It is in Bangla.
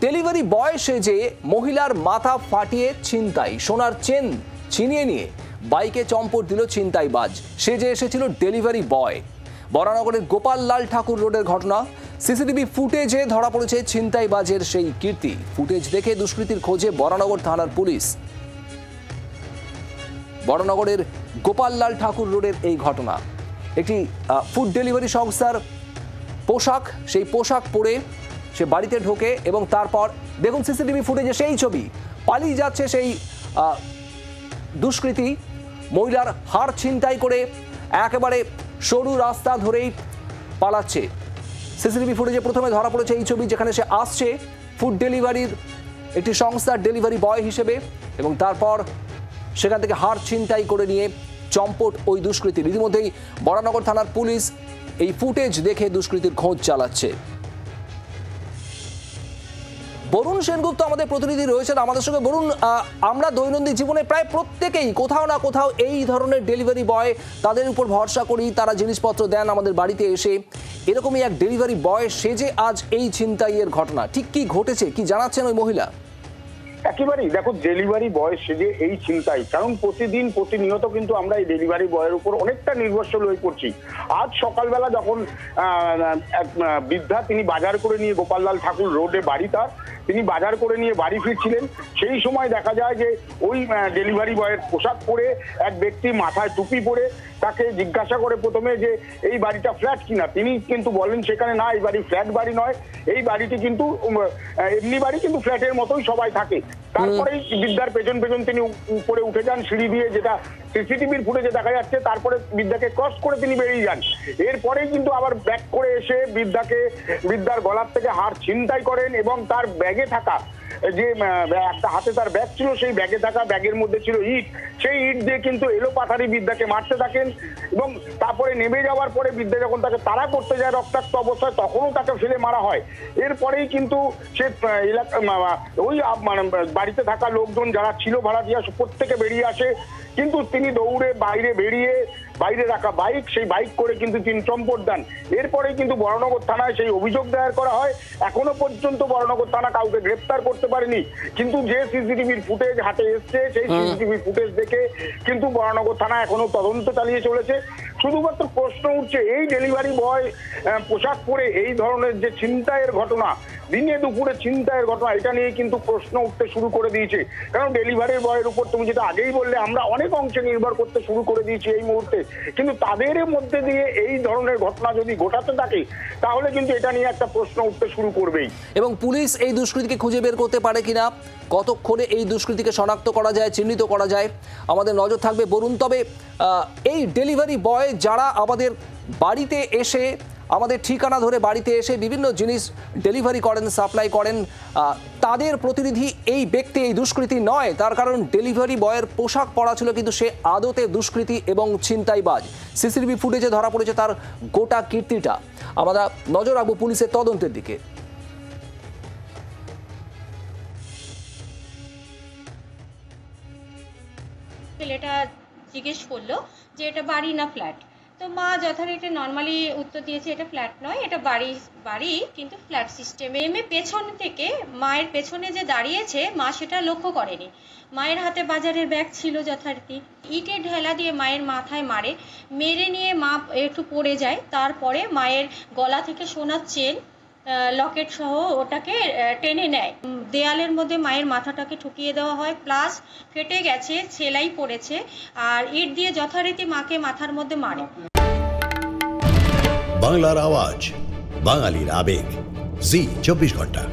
ডেলিভারি বয় সেজে মহিলার মাথা ফাটিয়ে ছিনতাই, সোনার চেন ছিনিয়ে নিয়ে বাইকে চম্পট দিল ছিনতাইবাজ। সেজে এসেছিল ডেলিভারি বয়। বরানগরের গোপাল লাল ঠাকুর রোডের ঘটনা। সিসিটিভি ফুটেজে ধরা পড়েছে ছিনতাইবাজের সেই কীর্তি। ফুটেজ দেখে দুষ্কৃতীর খোঁজে বরানগর থানার পুলিশ। বরানগরের গোপাল লাল ঠাকুর রোডের এই ঘটনা। একটি ফুড ডেলিভারি সংস্থার পোশাক, সেই পোশাক পরে সে বাড়িতে ঢোকে এবং তারপর দেখুন সিসিটিভি ফুটেজে সেই ছবি। পালিয়ে যাচ্ছে সেই দুষ্কৃতী। মহিলার হাড় ছিনতাই করে একেবারে সরু রাস্তা ধরেই পালাচ্ছে। সিসিটিভি ফুটেজে প্রথমে ধরা পড়েছে এই ছবি, যেখানে সে আসছে ফুড ডেলিভারির একটি সংস্থার ডেলিভারি বয় হিসেবে এবং তারপর সেখান থেকে হাড় ছিনতাই করে নিয়ে চম্পট ওই দুষ্কৃতীর। ইতিমধ্যেই বরানগর থানার পুলিশ এই ফুটেজ দেখে দুষ্কৃতীর খোঁজ চালাচ্ছে। বরুণ সেনগুপ্ত আমাদের প্রতিনিধি রয়েছেন আমাদের সঙ্গে। বরুণ, আমরা দৈনন্দিন জীবনে প্রায় প্রত্যেকেই কোথাও না কোথাও এই ধরনের ডেলিভারি বয়, তাদের উপর ভরসা করি, তারা জিনিসপত্র দেন আমাদের বাড়িতে এসে। এরকমই এক ডেলিভারি বয় সেজে আজ এই ছিনতাইয়ের ঘটনা। ঠিক কি ঘটেছে, কি জানাচ্ছেন ওই মহিলা? একেবারেই দেখো, ডেলিভারি বয় সেজে এই ছিনতাই, কারণ প্রতিদিন প্রতিনিয়ত কিন্তু আমরা এই ডেলিভারি বয়ের উপর অনেকটা নির্ভরশীল হয়ে পড়ছি। আজ সকালবেলা যখন এক বৃদ্ধা, তিনি বাজার করে নিয়ে গোপাললাল ঠাকুর রোডে বাড়ি তার, তিনি বাজার করে নিয়ে বাড়ি ফিরছিলেন, সেই সময় দেখা যায় যে ওই ডেলিভারি বয়ের পোশাক পরে এক ব্যক্তি মাথায় টুপি পরে তাকে জিজ্ঞাসা করে প্রথমে যে এই বাড়িটা ফ্ল্যাট কিনা। তিনি কিন্তু বলেন সেখানে না, এই বাড়ি ফ্ল্যাট বাড়ি নয়, এই বাড়িটি কিন্তু এমনি বাড়ি, কিন্তু ফ্ল্যাটের মতোই সবাই থাকে। তারপরেই বৃদ্ধার পেছন পেছন তিনি উপরে উঠে যান সিঁড়ি দিয়ে, যেটা সিসিটিভির ফুটেজে দেখা যাচ্ছে। তারপরে বৃদ্ধাকে ক্রস করে তিনি বেরিয়ে যান। এরপরেই কিন্তু আবার ব্যাক করে এসে বৃদ্ধার গলার থেকে হাড় ছিনতাই করেন এবং তার ব্যাগে থাকা যে একটা হাতে তার ব্যাগ ছিল, সেই ব্যাগে থাকা ব্যাগের মধ্যে ছিল ইট। সেই ইট দিয়ে কিন্তু এলোপাথারি বৃদ্ধাকে মারতে থাকেন এবং তারপরে নেমে যাওয়ার পরে বৃদ্ধা যখন তাকে তাড়া করতে যায় রক্তাক্ত অবস্থায়, তখনও তাকে ফেলে মারা হয়। এরপরেই কিন্তু সে এলাকা ওই বাড়িতে থাকা লোকজন যারা ছিল ভাড়াটিয়া, প্রত্যেকে বেরিয়ে আসে, কিন্তু তিনি দৌড়ে বাইরে রাখা বাইক, সেই বাইক করে কিন্তু তিনি চম্পট দেন। এরপরে কিন্তু বরানগর থানায় সেই অভিযোগ দায়ের করা হয়। এখনো পর্যন্ত বরানগর থানা কাউকে গ্রেপ্তার করতে পারেনি, কিন্তু যে সিসিটিভির ফুটেজ হাতে এসছে, সেই সিসিটিভি ফুটেজ দেখে কিন্তু বরানগর থানা এখনো তদন্ত চালিয়ে চলেছে। শুধুমাত্র প্রশ্ন উঠছে, এই ডেলিভারি বয় পোশাক পরে এই ধরনের যে ছিনতাইয়ের ঘটনা, দিনে দুপুরে ছিনতাইয়ের ঘটনা, এটা নিয়ে কিন্তু প্রশ্ন উঠতে শুরু করে দিয়েছে। কারণ ডেলিভারি বয়ের উপর তুমি যেটা আগেই বললে, আমরা অনেক অংশে নির্ভর করতে শুরু করে দিয়েছি এই মুহূর্তে, কিন্তু তাদের মধ্যে দিয়ে এই ধরনের ঘটনা যদি ঘটাতে থাকে, তাহলে কিন্তু এটা নিয়ে একটা প্রশ্ন উঠতে শুরু করবেই। এবং পুলিশ এই দুষ্কৃতীকে খুঁজে বের করতে পারে কিনা, কতক্ষণে এই দুষ্কৃতীকে শনাক্ত করা যায়, চিহ্নিত করা যায়, আমাদের নজর থাকবে। বরুণ, তবে এই ডেলিভারি বয় যারা আমাদের বাড়িতে এসে, আমাদের ঠিকানা ধরে বাড়িতে এসে বিভিন্ন জিনিস ডেলিভারি করেন, সাপ্লাই করেন, তাদের প্রতিনিধি এই ব্যক্তি, এই দুষ্কৃতী নয়। তার কারণ ডেলিভারি বয়ের পোশাক পরা ছিল, কিন্তু সে আদতে দুষ্কৃতী এবং ছিনতাইবাজ। সিসিটিভি ফুটেজে ধরা পড়েছে তার গোটা কীর্তিটা। আমরা নজর রাখবো পুলিশের তদন্তের দিকে। ছেলেটা জিজ্ঞেস করলো যে এটা বাড়ি না ফ্ল্যাট, তো মা যথারীতি নর্মালি উত্তর দিয়েছে এটা ফ্ল্যাট নয়, এটা বাড়ি কিন্তু ফ্ল্যাট সিস্টেমে। পেছন থেকে মায়ের পেছনে যে দাঁড়িয়েছে, মা সেটা লক্ষ্য করেনি। মায়ের হাতে বাজারের ব্যাগ ছিল, যথারীতি ইটের ঢেলা দিয়ে মায়ের মাথায় মারে, মেরে নিয়ে মা একটু পড়ে যায়। তারপরে মায়ের গলা থেকে সোনার চেন, লকেট সহ ওটাকে টেনে নেয়। দেয়ালের মধ্যে মায়ের মাথাটাকে ঠুকিয়ে দেওয়া হয়, প্লাস ফেটে গেছে, সেলাই পড়েছে, আর ইট দিয়ে যথারীতি মাকে মাথার মধ্যে মারে। বাংলার আওয়াজ, বাঙালির আবেগ, জি 24 ঘন্টা।